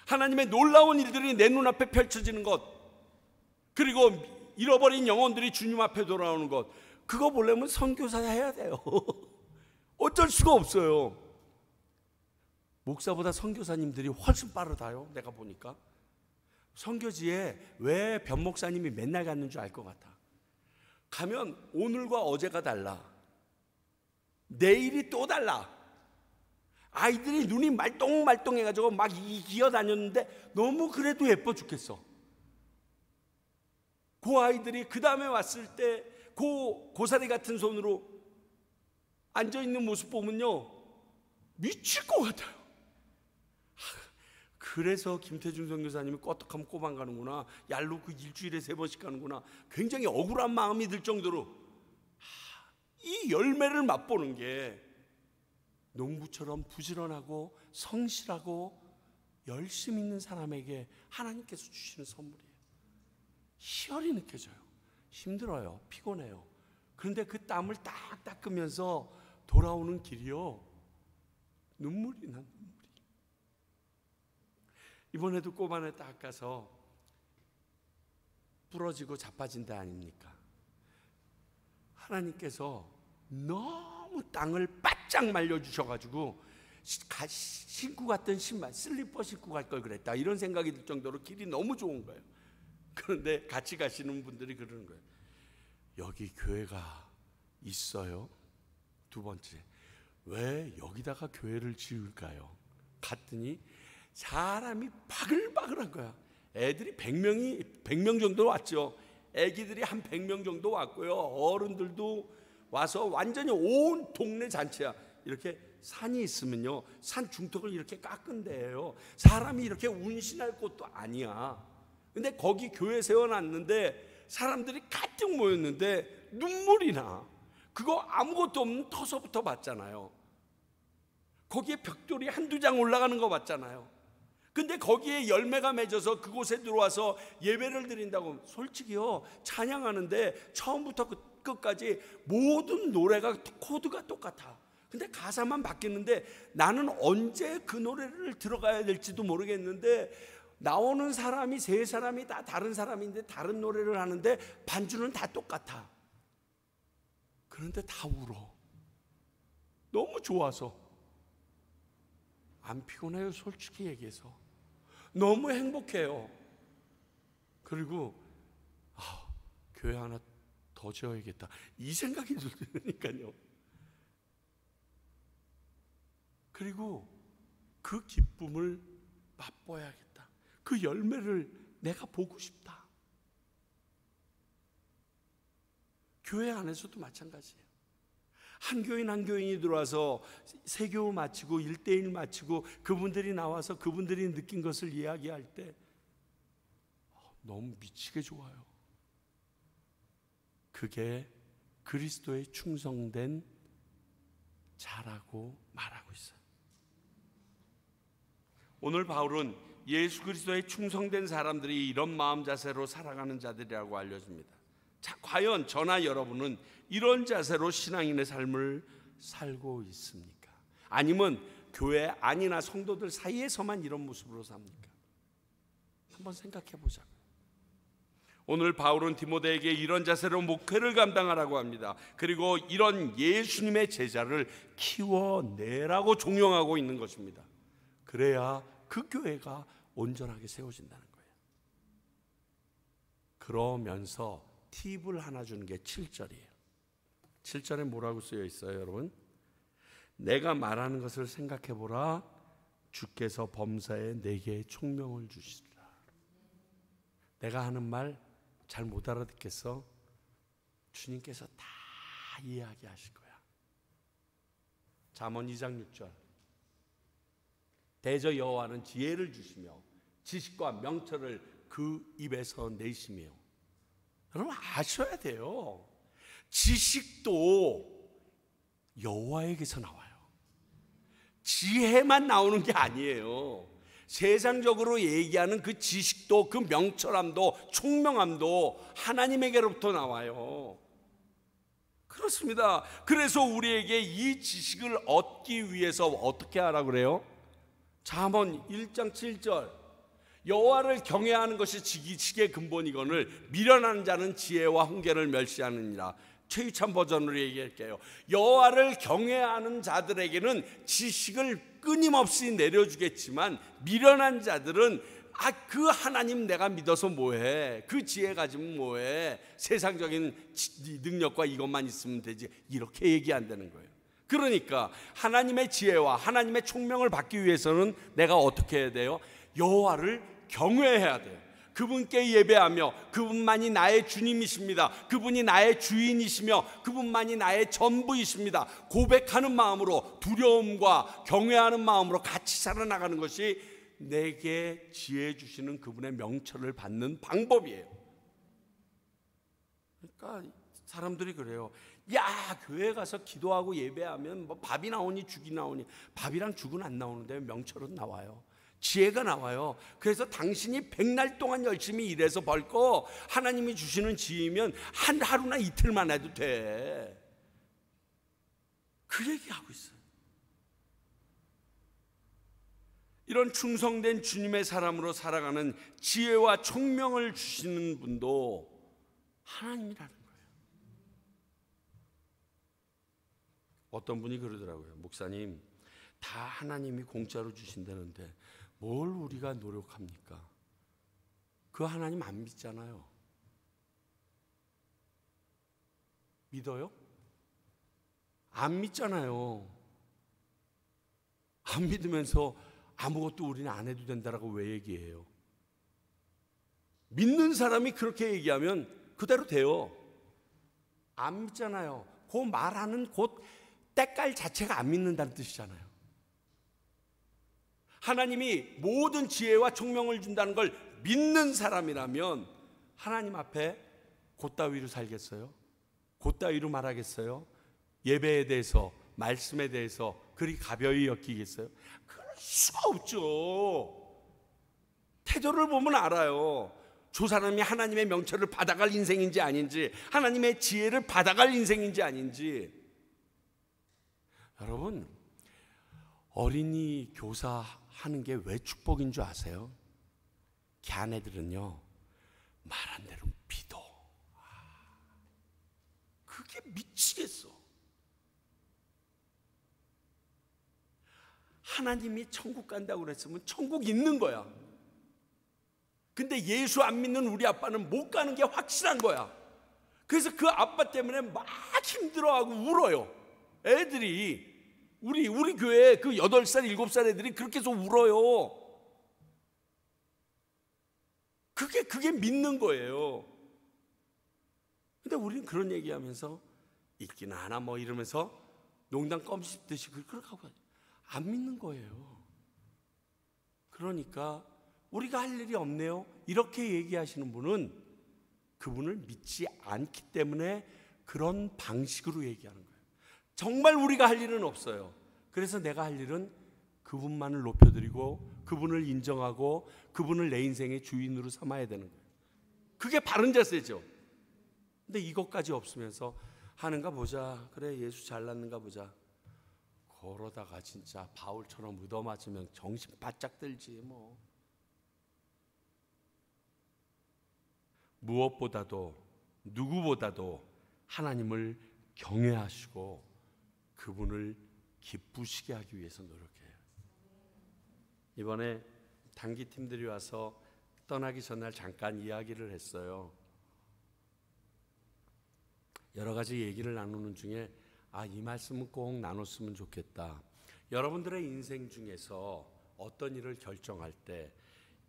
하나님의 놀라운 일들이 내 눈앞에 펼쳐지는 것, 그리고 잃어버린 영혼들이 주님 앞에 돌아오는 것, 그거 보려면 선교사 해야 돼요. 어쩔 수가 없어요. 목사보다 선교사님들이 훨씬 빠르다요. 내가 보니까 선교지에 왜 변목사님이 맨날 갔는 줄 알 것 같아. 가면 오늘과 어제가 달라. 내일이 또 달라. 아이들이 눈이 말똥말똥해가지고 막 기어다녔는데 너무 그래도 예뻐 죽겠어. 그 아이들이 그 다음에 왔을 때 고사리 같은 손으로 앉아있는 모습 보면요, 미칠 것 같아요. 그래서 김태중 선교사님이 껐떡하면 꼬방 가는구나, 얄로 그 일주일에 3번씩 가는구나, 굉장히 억울한 마음이 들 정도로 이 열매를 맛보는 게 농부처럼 부지런하고 성실하고 열심히 있는 사람에게 하나님께서 주시는 선물이에요. 희열이 느껴져요. 힘들어요. 피곤해요. 그런데 그 땀을 딱 닦으면서 돌아오는 길이요, 눈물이 나. 눈물이. 이번에도 꼬반에 딱 가서 부러지고 자빠진 데 아닙니까? 하나님께서 너무 땅을 바짝 말려주셔가지고 신고 갔던 신발, 슬리퍼 신고 갈 걸 그랬다, 이런 생각이 들 정도로 길이 너무 좋은 거예요. 그런데 같이 가시는 분들이 그러는 거예요. 여기 교회가 있어요? 두 번째, 왜 여기다가 교회를 지을까요? 갔더니 사람이 바글바글한 거야. 애들이 100명 정도 왔죠. 애기들이 한 100명 정도 왔고요, 어른들도 와서 완전히 온 동네 잔치야. 이렇게 산이 있으면요, 산 중턱을 이렇게 깎은 데예요. 사람이 이렇게 운신할 곳도 아니야. 근데 거기 교회 세워놨는데 사람들이 가득 모였는데 눈물이 나. 그거 아무것도 없는 터서부터 봤잖아요. 거기에 벽돌이 한두 장 올라가는 거 봤잖아요. 근데 거기에 열매가 맺어서 그곳에 들어와서 예배를 드린다고, 솔직히요, 찬양하는데 처음부터 끝까지 모든 노래가 코드가 똑같아. 근데 가사만 바뀌는데 나는 언제 그 노래를 들어가야 될지도 모르겠는데, 나오는 사람이 세 사람이 다 다른 사람인데 다른 노래를 하는데 반주는 다 똑같아. 그런데 다 울어. 너무 좋아서. 안 피곤해요, 솔직히 얘기해서. 너무 행복해요. 그리고 교회 하나 더 지어야겠다, 이 생각이 들으니까요. 그리고 그 기쁨을 맛보야겠다. 그 열매를 내가 보고 싶다. 교회 안에서도 마찬가지예요. 한 교인 한 교인이 들어와서 세교 마치고 1대1 마치고 그분들이 나와서 그분들이 느낀 것을 이야기할 때 너무 미치게 좋아요. 그게 그리스도에 충성된 자라고 말하고 있어요. 오늘 바울은 예수 그리스도에 충성된 사람들이 이런 마음 자세로 살아가는 자들이라고 알려줍니다. 자, 과연 저나 여러분은 이런 자세로 신앙인의 삶을 살고 있습니까? 아니면 교회 안이나 성도들 사이에서만 이런 모습으로 삽니까? 한번 생각해 보자고요. 오늘 바울은 디모데에게 이런 자세로 목회를 감당하라고 합니다. 그리고 이런 예수님의 제자를 키워내라고 종용하고 있는 것입니다. 그래야 그 교회가 온전하게 세워진다는 거예요. 그러면서 팁을 하나 주는 게 7절이에요. 7절에 뭐라고 쓰여 있어요, 여러분? 내가 말하는 것을 생각해 보라. 주께서 범사에 내게 총명을 주시리라. 내가 하는 말 잘 못 알아듣겠어? 주님께서 다 이야기하실 거야. 잠언 2장 6절. 대저 여호와는 지혜를 주시며 지식과 명철을 그 입에서 내시며. 여러분 아셔야 돼요. 지식도 여호와에게서 나와요. 지혜만 나오는 게 아니에요. 세상적으로 얘기하는 그 지식도, 그 명철함도, 총명함도 하나님에게로부터 나와요. 그렇습니다. 그래서 우리에게 이 지식을 얻기 위해서 어떻게 하라고 그래요? 잠언 1장 7절. 여호와를 경외하는 것이 지식의 근본이거늘 미련한 자는 지혜와 훈계를 멸시하느니라. 최유찬 버전으로 얘기할게요. 여호와를 경외하는 자들에게는 지식을 끊임없이 내려주겠지만 미련한 자들은 그 하나님 내가 믿어서 뭐해, 그 지혜 가지면 뭐해, 세상적인 능력과 이것만 있으면 되지, 이렇게 얘기한다는 거예요. 그러니까 하나님의 지혜와 하나님의 총명을 받기 위해서는 내가 어떻게 해야 돼요? 여호와를 경외해야 돼요. 그분께 예배하며 그분만이 나의 주님이십니다. 그분이 나의 주인이시며 그분만이 나의 전부이십니다. 고백하는 마음으로, 두려움과 경외하는 마음으로 같이 살아나가는 것이 내게 지혜 주시는 그분의 명철을 받는 방법이에요. 그러니까 사람들이 그래요. 야, 교회 가서 기도하고 예배하면 뭐 밥이 나오니 죽이 나오니. 밥이랑 죽은 안 나오는데 명철은 나와요. 지혜가 나와요. 그래서 당신이 백날 동안 열심히 일해서 벌 거 하나님이 주시는 지혜면 한 하루나 이틀만 해도 돼. 그 얘기하고 있어요. 이런 충성된 주님의 사람으로 살아가는 지혜와 총명을 주시는 분도 하나님이라는 거예요. 어떤 분이 그러더라고요. 목사님, 다 하나님이 공짜로 주신다는데 뭘 우리가 노력합니까? 그 하나님 안 믿잖아요. 믿어요? 안 믿잖아요. 안 믿으면서 아무것도 우리는 안 해도 된다라고 왜 얘기해요? 믿는 사람이 그렇게 얘기하면 그대로 돼요. 안 믿잖아요. 그 말하는 곧 때깔 자체가 안 믿는다는 뜻이잖아요. 하나님이 모든 지혜와 총명을 준다는 걸 믿는 사람이라면 하나님 앞에 곧다위로 살겠어요? 곧다위로 말하겠어요? 예배에 대해서, 말씀에 대해서 그리 가벼이 여기겠어요? 그럴 수가 없죠. 태도를 보면 알아요. 저 사람이 하나님의 명철을 받아갈 인생인지 아닌지, 하나님의 지혜를 받아갈 인생인지 아닌지. 여러분, 어린이 교사하는 게 왜 축복인 줄 아세요? 걔네들은요, 말한 대로 믿어. 그게 미치겠어. 하나님이 천국 간다고 그랬으면 천국 있는 거야. 근데 예수 안 믿는 우리 아빠는 못 가는 게 확실한 거야. 그래서 그 아빠 때문에 막 힘들어하고 울어요. 애들이 우리 교회 그 8살, 7살 애들이 그렇게 해서 울어요. 그게 믿는 거예요. 근데 우리는 그런 얘기하면서 있긴 하나 뭐 이러면서 농담 껌씹듯이 그렇게 하고 안 믿는 거예요. 그러니까 우리가 할 일이 없네요 이렇게 얘기하시는 분은 그분을 믿지 않기 때문에 그런 방식으로 얘기하는 거예요. 정말 우리가 할 일은 없어요. 그래서 내가 할 일은 그분만을 높여드리고 그분을 인정하고 그분을 내 인생의 주인으로 삼아야 되는 거예요. 그게 바른 자세죠. 근데 이것까지 없으면서 하는가 보자, 그래 예수 잘났는가 보자, 그러다가 진짜 바울처럼 얻어맞으면 정신 바짝 들지 뭐. 무엇보다도 누구보다도 하나님을 경외하시고 그분을 기쁘시게 하기 위해서 노력해요. 이번에 단기팀들이 와서 떠나기 전날 잠깐 이야기를 했어요. 여러 가지 얘기를 나누는 중에 이 말씀은 꼭 나눴으면 좋겠다. 여러분들의 인생 중에서 어떤 일을 결정할 때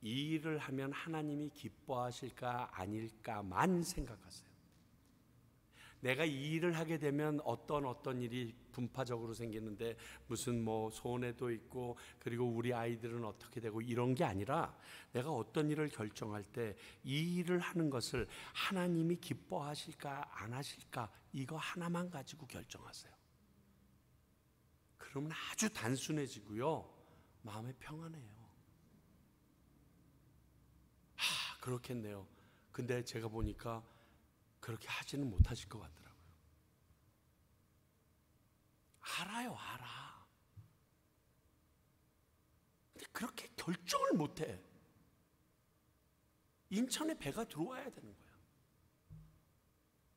이 일을 하면 하나님이 기뻐하실까 아닐까만 생각하세요. 내가 이 일을 하게 되면 어떤 일이 분파적으로 생기는데 무슨 뭐 손해도 있고 그리고 우리 아이들은 어떻게 되고 이런 게 아니라 내가 어떤 일을 결정할 때 이 일을 하는 것을 하나님이 기뻐하실까 안 하실까 이거 하나만 가지고 결정하세요. 그러면 아주 단순해지고요 마음에 평안해요. 그렇겠네요. 근데 제가 보니까 그렇게 하지는 못하실 것 같더라고요. 알아요, 알아. 근데 그렇게 결정을 못해. 인천에 배가 들어와야 되는 거야.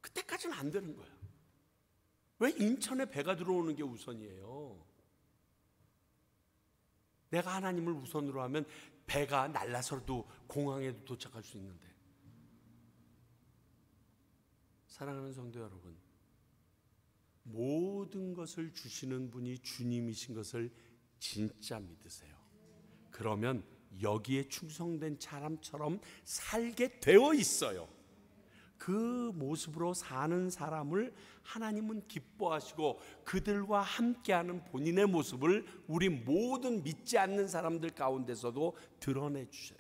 그때까지는 안 되는 거야. 왜 인천에 배가 들어오는 게 우선이에요? 내가 하나님을 우선으로 하면 배가 날라서도 공항에도 도착할 수 있는데. 사랑하는 성도 여러분, 모든 것을 주시는 분이 주님이신 것을 진짜 믿으세요. 그러면 여기에 충성된 사람처럼 살게 되어 있어요. 그 모습으로 사는 사람을 하나님은 기뻐하시고 그들과 함께하는 본인의 모습을 우리 모든 믿지 않는 사람들 가운데서도 드러내 주셔요.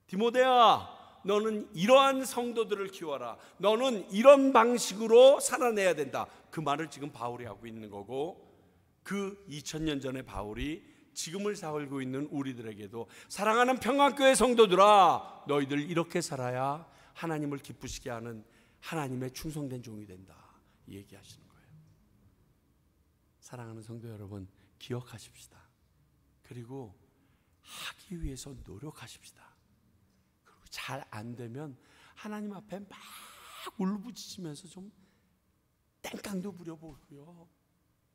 디모데야, 너는 이러한 성도들을 키워라. 너는 이런 방식으로 살아내야 된다. 그 말을 지금 바울이 하고 있는 거고, 그 2000년 전에 바울이 지금을 살고 있는 우리들에게도 사랑하는 평안교회 성도들아, 너희들 이렇게 살아야 하나님을 기쁘시게 하는 하나님의 충성된 종이 된다, 얘기하시는 거예요. 사랑하는 성도 여러분, 기억하십시다. 그리고 하기 위해서 노력하십시다. 그리고 잘 안 되면 하나님 앞에 막 울부짖으면서 좀 땡깡도 부려보고요.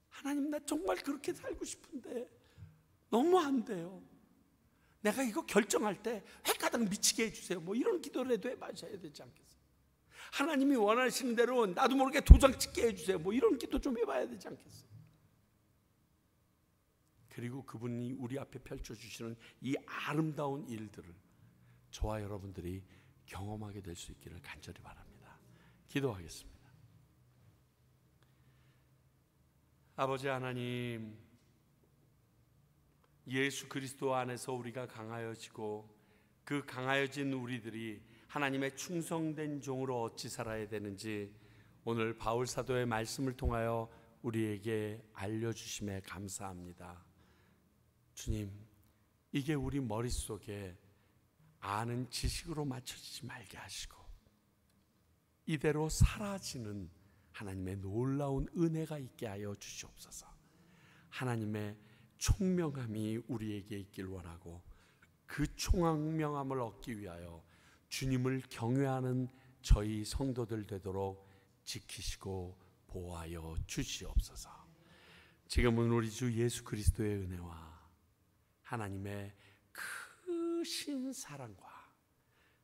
하나님, 나 정말 그렇게 살고 싶은데 너무 안 돼요. 내가 이거 결정할 때 헷가닥 미치게 해주세요. 뭐 이런 기도라도 해봐야 되지 않겠어요? 하나님이 원하시는 대로 나도 모르게 도장 찍게 해주세요. 뭐 이런 기도 좀 해봐야 되지 않겠어요? 그리고 그분이 우리 앞에 펼쳐주시는 이 아름다운 일들을 저와 여러분들이 경험하게 될 수 있기를 간절히 바랍니다. 기도하겠습니다. 아버지 하나님, 예수 그리스도 안에서 우리가 강하여지고 그 강하여진 우리들이 하나님의 충성된 종으로 어찌 살아야 되는지 오늘 바울 사도의 말씀을 통하여 우리에게 알려주심에 감사합니다. 주님, 이게 우리 머릿속에 아는 지식으로 맞춰지지 말게 하시고 이대로 사라지는 하나님의 놀라운 은혜가 있게 하여 주시옵소서. 하나님의 총명함이 우리에게 있길 원하고 그 총명함을 얻기 위하여 주님을 경외하는 저희 성도들 되도록 지키시고 보호하여 주시옵소서. 지금은 우리 주 예수 그리스도의 은혜와 하나님의 크신 사랑과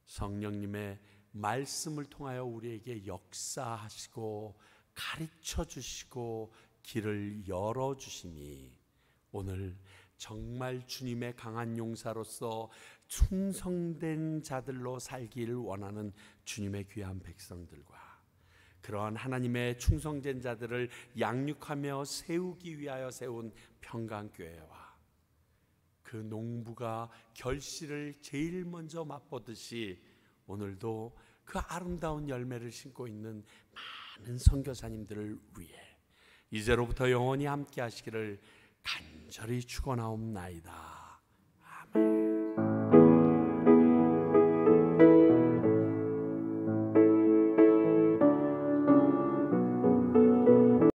성령님의 말씀을 통하여 우리에게 역사하시고 가르쳐 주시고 길을 열어 주심이 오늘 정말 주님의 강한 용사로서 충성된 자들로 살기를 원하는 주님의 귀한 백성들과 그러한 하나님의 충성된 자들을 양육하며 세우기 위하여 세운 평강교회와 그 농부가 결실을 제일 먼저 맛보듯이 오늘도 그 아름다운 열매를 심고 있는 많은 선교사님들을 위해 이제로부터 영원히 함께 하시기를 간절히 축원하옵나이다. 아멘.